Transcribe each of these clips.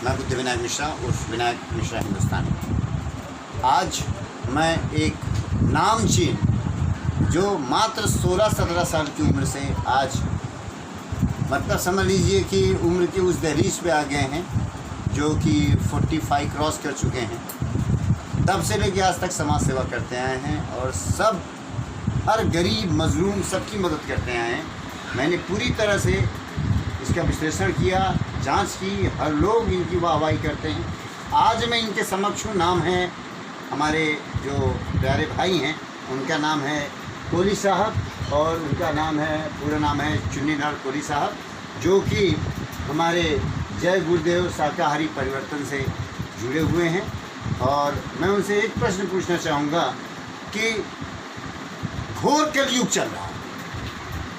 मैं बुद्धि विनायक मिश्रा उर्फ विनायक मिश्रा हिंदुस्तानी। आज मैं एक नामचीन जो मात्र 16-17 साल की उम्र से आज मतलब समझ लीजिए कि उम्र के उस दहलीज पे आ गए हैं जो कि 45 क्रॉस कर चुके हैं, तब से लेके आज तक समाज सेवा करते आए हैं और सब हर गरीब मजलूम सबकी मदद करते आए हैं। मैंने पूरी तरह से इसका विश्लेषण किया, जांच की, हर लोग इनकी वाहवाही करते हैं। आज मैं इनके समक्ष हूँ। नाम है हमारे जो प्यारे भाई हैं, उनका नाम है कोहली साहब और उनका नाम है पूरा नाम है चुन्नीलाल कोहली साहब, जो कि हमारे जय गुरुदेव शाकाहारी परिवर्तन से जुड़े हुए हैं। और मैं उनसे एक प्रश्न पूछना चाहूँगा कि घोर कलयुग चल रहा है,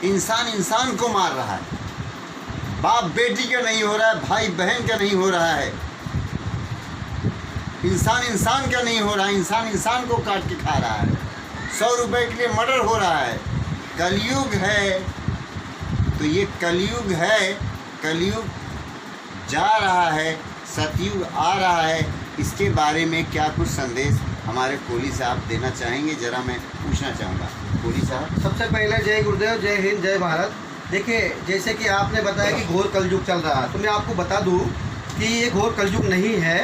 इंसान इंसान को मार रहा है, बाप बेटी का नहीं हो रहा है, भाई बहन का नहीं हो रहा है, इंसान इंसान का नहीं हो रहा है, इंसान इंसान को काट के खा रहा है, 100 रुपए के लिए मर्डर हो रहा है। कलयुग है तो ये कलयुग है, कलयुग जा रहा है, सतयुग आ रहा है। इसके बारे में क्या कुछ संदेश हमारे कोहली साहब देना चाहेंगे, ज़रा मैं पूछना चाहूँगा। कोहली साहब, सबसे पहले जय गुरुदेव, जय हिंद, जय भारत। देखिए, जैसे कि आपने बताया कि घोर कलयुग चल रहा है, तो मैं आपको बता दूं कि ये घोर कलयुग नहीं है।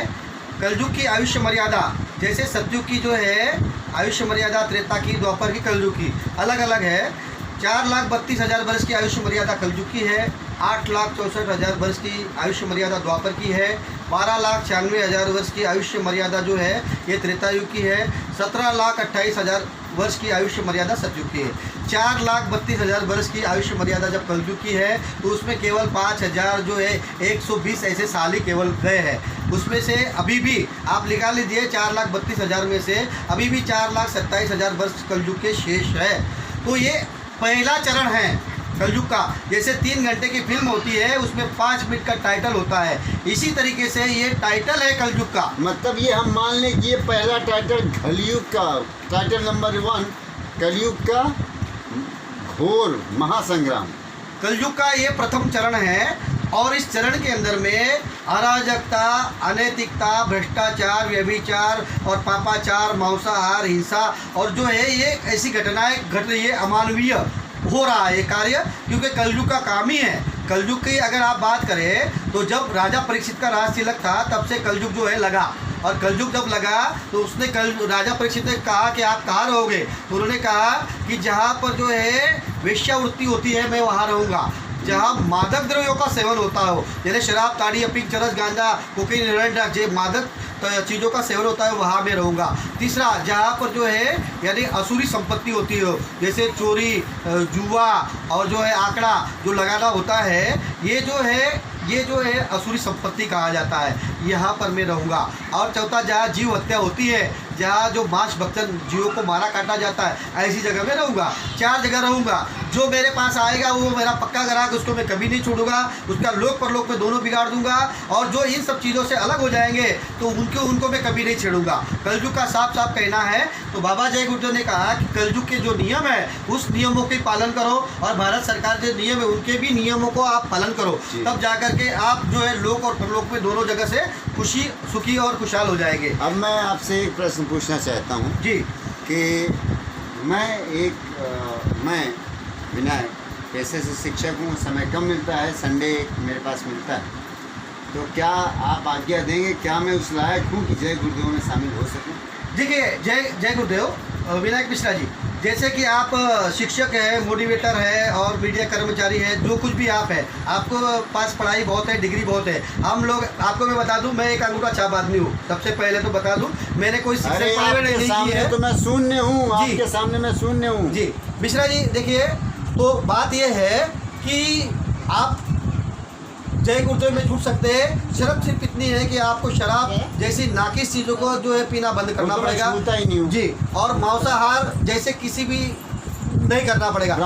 कलयुग की आयुष्य मर्यादा जैसे सतयुग की जो है आयुष्य मर्यादा, त्रेता की, द्वापर की, कलयुग की अलग अलग है। 4,32,000 वर्ष की आयुष्य मर्यादा कलयुग की है, 8,64,000 वर्ष की आयुष्य मर्यादा द्वापर की है, 12,96,000 वर्ष की आयुष्य मर्यादा जो है ये त्रेता युग की है, 17,28,000 वर्ष की आयुष्य मर्यादा सतयुग की है। 4,32,000 वर्ष की आयुष्य मर्यादा जब कलयुग की है तो उसमें केवल 5,000 जो है 120 ऐसे साल ही केवल गए हैं। उसमें से अभी भी आप निकाल लीजिए 4,32,000 में से अभी भी 4,27,000 वर्ष कलयुग के शेष है। तो ये पहला चरण है कलयुग का। जैसे 3 घंटे की फिल्म होती है उसमें 5 मिनट का टाइटल होता है, इसी तरीके से ये टाइटल है कलयुग का। मतलब ये हम मान लें कि ये पहला टाइटल कलयुग का, टाइटल नंबर 1 कलयुग का घोर महासंग्राम, कलयुग का ये प्रथम चरण है। और इस चरण के अंदर में अराजकता, अनैतिकता, भ्रष्टाचार, व्यभिचार और पापाचार, मांसाहार, हिंसा और जो है ये ऐसी घटनाएं घट रही है, अमानवीय हो रहा है ये कार्य, क्योंकि कलयुग का काम ही है। कलयुग की अगर आप बात करें तो जब राजा परीक्षित का राज तिलक था तब से कलयुग जो है लगा, और कलयुग जब लगा तो उसने राजा परीक्षित ने कहा कि आप कहाँ रहोगे, तो उन्होंने कहा कि जहाँ पर जो है वेश्यावृत्ति होती है मैं वहाँ रहूँगा, जहाँ मादक द्रव्यों का सेवन होता हो, जैसे शराब, ताड़ी, अफीम, चरस, गांजा, कोकीन, हेरोइन, ड्रग्स, मादक चीज़ों का सेवन होता है वहाँ मैं रहूँगा। तीसरा, जहाँ पर जो है यानी असुरी संपत्ति होती हो, जैसे चोरी, जुआ और जो है आंकड़ा जो लगाना होता है, ये जो है असुरी संपत्ति कहा जाता है, यहाँ पर मैं रहूँगा। और चौथा, जहाँ जीव हत्या होती है, जहाँ जो मांस भक्षण जीवों को मारा काटा जाता है, ऐसी जगह में रहूँगा। 4 जगह रहूँगा। जो मेरे पास आएगा वो मेरा पक्का ग्राहक, उसको मैं कभी नहीं छोड़ूंगा, उसका लोक परलोक में दोनों बिगाड़ दूंगा। और जो इन सब चीज़ों से अलग हो जाएंगे तो उनको मैं कभी नहीं छेड़ूंगा। कलयुग का साफ साफ कहना है। तो बाबा जय गुरुदेव ने कहा कि कलयुग के जो नियम है उस नियमों के पालन करो, और भारत सरकार जो नियम है उनके भी नियमों को आप पालन करो, तब जाकर के आप जो है लोक और परलोक में दोनों जगह से खुशी, सुखी और खुशहाल हो जाएंगे। अब मैं आपसे एक प्रश्न पूछना चाहता हूँ जी, कि मैं विनायक पैसे से शिक्षक हूँ, समय कम मिलता है, संडे मेरे पास मिलता है, तो क्या आप आज्ञा देंगे, क्या मैं उस लायक हूँ कि जय गुरुदेव में शामिल हो सकूँ? देखिए, जय गुरुदेव विनायक मिश्रा जी, जैसे कि आप शिक्षक हैं, मोटिवेटर है और मीडिया कर्मचारी है, जो कुछ भी आप है, आपको पास पढ़ाई बहुत है, डिग्री बहुत है। हम लोग आपको मैं बता दूं, मैं एक अंगूठा छाप आदमी हूँ। सबसे पहले तो बता दूं, मैंने कोई शिक्षा नहीं की है। तो मैं शून्य हूँ, आपके सामने मैं शून्य हूँ। जी मिश्रा जी, देखिए, तो बात यह है कि आप जय गुरुदेव में जुड़ सकते हैं। शर्त सिर्फ इतनी है कि आपको शराब जैसी नाकिस चीज़ों को जो है पीना बंद करना पड़ेगा ही नहीं हूँ जी, और मांसाहार जैसे किसी भी नहीं करना पड़ेगा,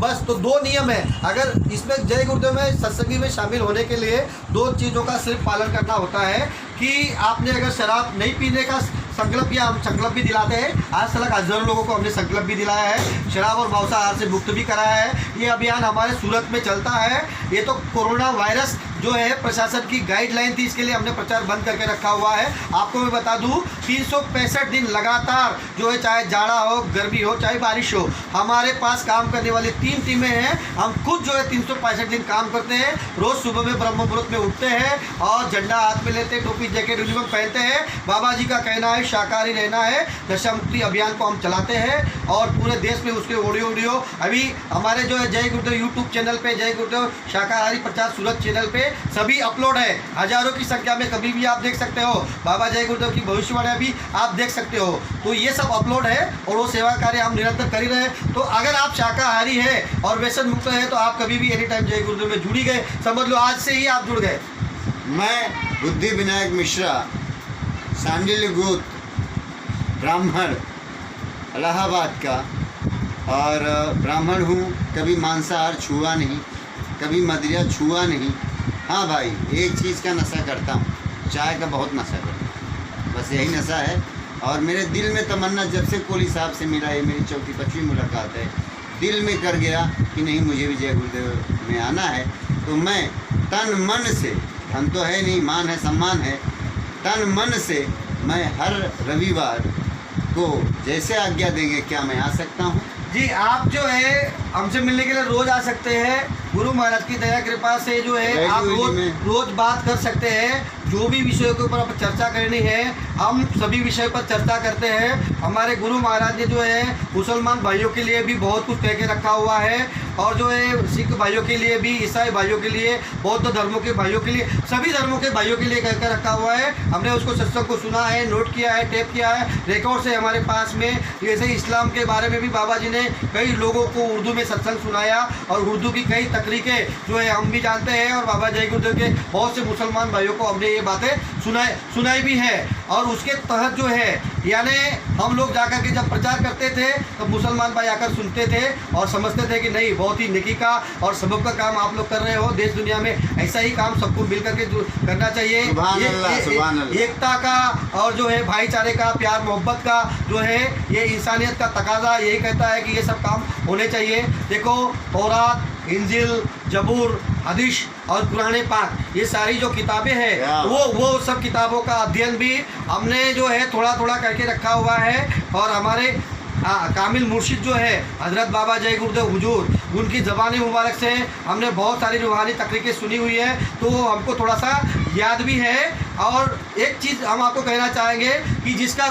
बस। तो 2 नियम है। अगर इसमें जय गुरुदेव में सत्संगी में शामिल होने के लिए 2 चीज़ों का सिर्फ पालन करना होता है। कि आपने अगर शराब नहीं पीने का संकल्प किया, हम संकल्प भी दिलाते हैं। आज तक हजारों लोगों को हमने संकल्प भी दिलाया है, शराब और मांसाहार से मुक्त भी कराया है। ये अभियान हमारे सूरत में चलता है। ये तो कोरोना वायरस जो है प्रशासन की गाइडलाइन थी, इसके लिए हमने प्रचार बंद करके रखा हुआ है। आपको मैं बता दूं 365 दिन लगातार जो है, चाहे जाड़ा हो, गर्मी हो, चाहे बारिश हो, हमारे पास काम करने वाली 3 टीमें हैं। हम खुद जो है 365 दिन काम करते हैं। रोज़ सुबह में ब्रह्म मुहूर्त में उठते हैं और झंडा हाथ में लेते हैं, टोपी जैकेट यूनिफॉर्म पहनते हैं। बाबा जी का कहना है शाकाहारी रहना है। नशामुक्ति अभियान को हम चलाते हैं और पूरे देश में उसके ऑडियो अभी हमारे जो है जय गुरुदेव यूट्यूब चैनल पे, जय गुरुदेव शाकाहारी प्रचार सूरत चैनल पे सभी अपलोड है। हजारों की संख्या में कभी भी आप देख सकते हो। बाबा जय गुरुदेव की भविष्यवाणी भी आप देख सकते हो। तो ये सब अपलोड है और वो सेवा कार्य हम निरंतर कर ही रहे हैं। तो अगर आप शाकाहारी है और व्यसन मुक्त है तो आप कभी भी एनी टाइम जय गुरुदेव में जुड़ी गए, समझ लो आज से ही आप जुड़ गए। मैं बुद्धि विनायक मिश्रा, सांडिल्य गोत्र, ब्राह्मण, इलाहाबाद का, और ब्राह्मण हूँ। कभी मांसाहार छुआ नहीं, कभी मदिरा छुआ नहीं। हाँ भाई, एक चीज़ का नशा करता हूँ, चाय का बहुत नशा करता हूँ, बस यही नशा है। और मेरे दिल में तमन्ना जब से कोहली साहब से मिला, ये मेरी 4वीं-5वीं मुलाकात है, दिल में कर गया कि नहीं मुझे भी जय गुरुदेव में आना है। तो मैं तन मन से, धन तो है नहीं, मान है, सम्मान है, तन मन से मैं हर रविवार को जैसे आज्ञा देंगे क्या मैं आ सकता हूँ? जी, आप जो है हमसे मिलने के लिए रोज़ आ सकते हैं। गुरु महाराज की दया कृपा से जो है आप रोज बात कर सकते हैं। जो भी विषयों के ऊपर आप चर्चा करनी है, हम सभी विषय पर चर्चा करते हैं। हमारे गुरु महाराज ने जो है मुसलमान भाइयों के लिए भी बहुत कुछ कह के रखा हुआ है, और जो है सिख भाइयों के लिए भी, ईसाई भाइयों के लिए, बौद्ध धर्मों के भाइयों के लिए, सभी धर्मों के भाइयों के लिए कह कर रखा हुआ है। हमने उसको सत्संग को सुना है, नोट किया है, टेप किया है, रिकॉर्ड है हमारे पास में। जैसे इस्लाम के बारे में भी बाबा जी ने कई लोगों को उर्दू में सत्संग सुनाया, और उर्दू की कई तकरीकें जो है हम भी जानते हैं, और बाबा जय गुरुदेव के बहुत से मुसलमान भाइयों को हमने ये बातें सुनाई भी है। और उसके तहत जो है, यानी हम लोग जाकर के जब प्रचार करते थे तो मुसलमान भाई आकर सुनते थे और समझते थे कि नहीं, बहुत ही नेकी का और सबक का काम आप लोग कर रहे हो। देश दुनिया में ऐसा ही काम सबको मिल करके करना चाहिए। एकता का और जो है भाईचारे का, प्यार मोहब्बत का जो है, ये इंसानियत का तकाजा यही कहता है कि ये सब काम होने चाहिए। देखो, तौरात, इंजिल, जबूर, हदीस और कुरान पाक, ये सारी जो किताबें हैं वो सब किताबों का अध्ययन भी हमने जो है थोड़ा थोड़ा करके रखा हुआ है। और हमारे कामिल मुर्शिद जो है हज़रत बाबा जय गुरुदेव हुजूर, उनकी ज़बानी मुबारक से हमने बहुत सारी रूहानी तकरीकें सुनी हुई है, तो हमको थोड़ा सा याद भी है। और एक चीज़ हम आपको कहना चाहेंगे कि जिसका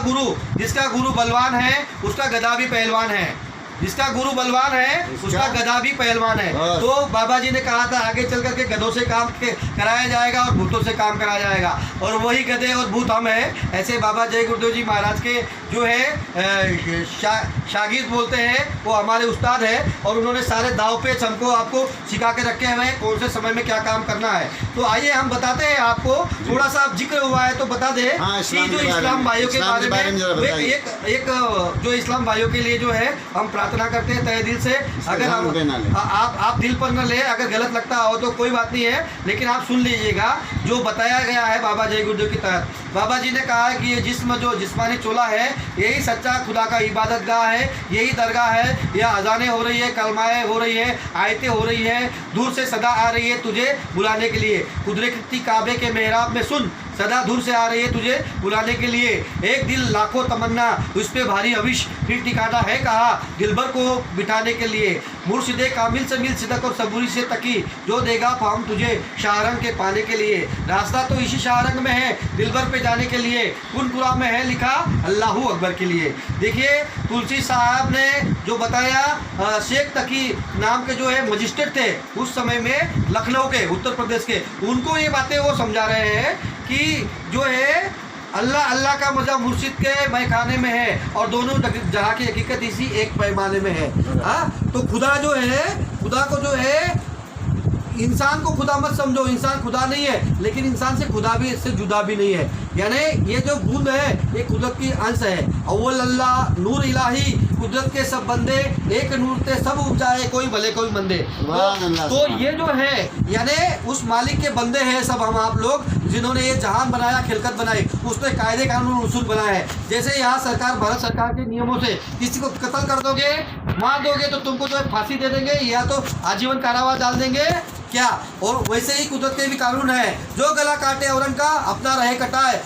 गुरु बलवान है उसका गधा भी पहलवान है, जिसका गुरु बलवान है उसका गधा भी पहलवान है। तो बाबा जी ने कहा था आगे चल करके गधों से काम कराया जाएगा और भूतों से काम कराया जाएगा, और वही गधे और भूत हम हैं। ऐसे बाबा जय गुरुदेव जी महाराज के जो है शागिर्द बोलते हैं, वो हमारे उस्ताद है, और उन्होंने सारे दाव पेच हमको आपको सिखा के रखे हुए हैं कौन से समय में क्या काम करना है। तो आइए हम बताते हैं आपको, थोड़ा सा जिक्र हुआ है तो बता दें कि जो इस्लाम भाइयों के बारे में एक जो इस्लाम भाइयों के लिए जो है हम प्रार्थना करते हैं तहे दिल से। अगर आप दिल पर न ले, अगर गलत लगता हो तो कोई बात नहीं है, लेकिन आप सुन लीजिएगा जो बताया गया है बाबा जय गुरुदेव के तहत। बाबा जी ने कहा है कि ये जिस्म जो जिस्मानी चोला है, यही सच्चा खुदा का इबादत गाह है, यही दरगाह है। यह अजानें हो रही है, कलमाएँ हो रही है, आयतें हो रही है, दूर से सदा आ रही है तुझे बुलाने के लिए। कुदरती काबे के मेहराब में सुन, सदा दूर से आ रही है तुझे बुलाने के लिए। एक दिल लाखों तमन्ना, उस पे भारी अविश, फिर ठिकाना है कहा दिलबर को बिठाने के लिए। मुर्शिदे कामिल से मिल, सिदक और सबूरी से तकी, जो देगा फाम तुझे शाहरंग के पाने के लिए। रास्ता तो इसी शाहरंग में है दिलबर पे जाने के लिए, कुनपुरा में है लिखा अल्लाहू अकबर के लिए। देखिए, तुलसी साहब ने जो बताया, शेख तकी नाम के जो है मजिस्ट्रेट थे उस समय में लखनऊ के, उत्तर प्रदेश के, उनको ये बातें वो समझा रहे हैं कि जो है अल्लाह का मज़ा मुर्शिद के मैखाने में है, और दोनों जहाँ की हकीकत इसी एक पैमाने में है। हाँ, तो खुदा जो है, खुदा को जो है, इंसान को खुदा मत समझो, इंसान खुदा नहीं है, लेकिन इंसान से खुदा भी इससे जुदा भी नहीं है। यानी ये जो बूंद है ये कुदरत की अंश है। अव्वल अल्लाह, नूर इलाही, कुदरत के सब बंदे एक नूर ते सब उपजाए, कोई भले कोई मंदे। सुभान अल्लाह, तो ये जो है यानी उस मालिक के बंदे हैं सब हम आप लोग, जिन्होंने ये जहान बनाया, खिलकत बनाई, उसने कायदे कानून उसूल बनाए हैं। जैसे यहाँ सरकार, भारत सरकार के नियमों से किसी को कत्ल कर दोगे, मार दोगे, तो तुमको जो है फांसी दे देंगे या तो आजीवन कारावास डाल देंगे क्या। और वैसे ही कुदरत के भी कानून है, जो गला काटे औरन का अपना रहे कटाए।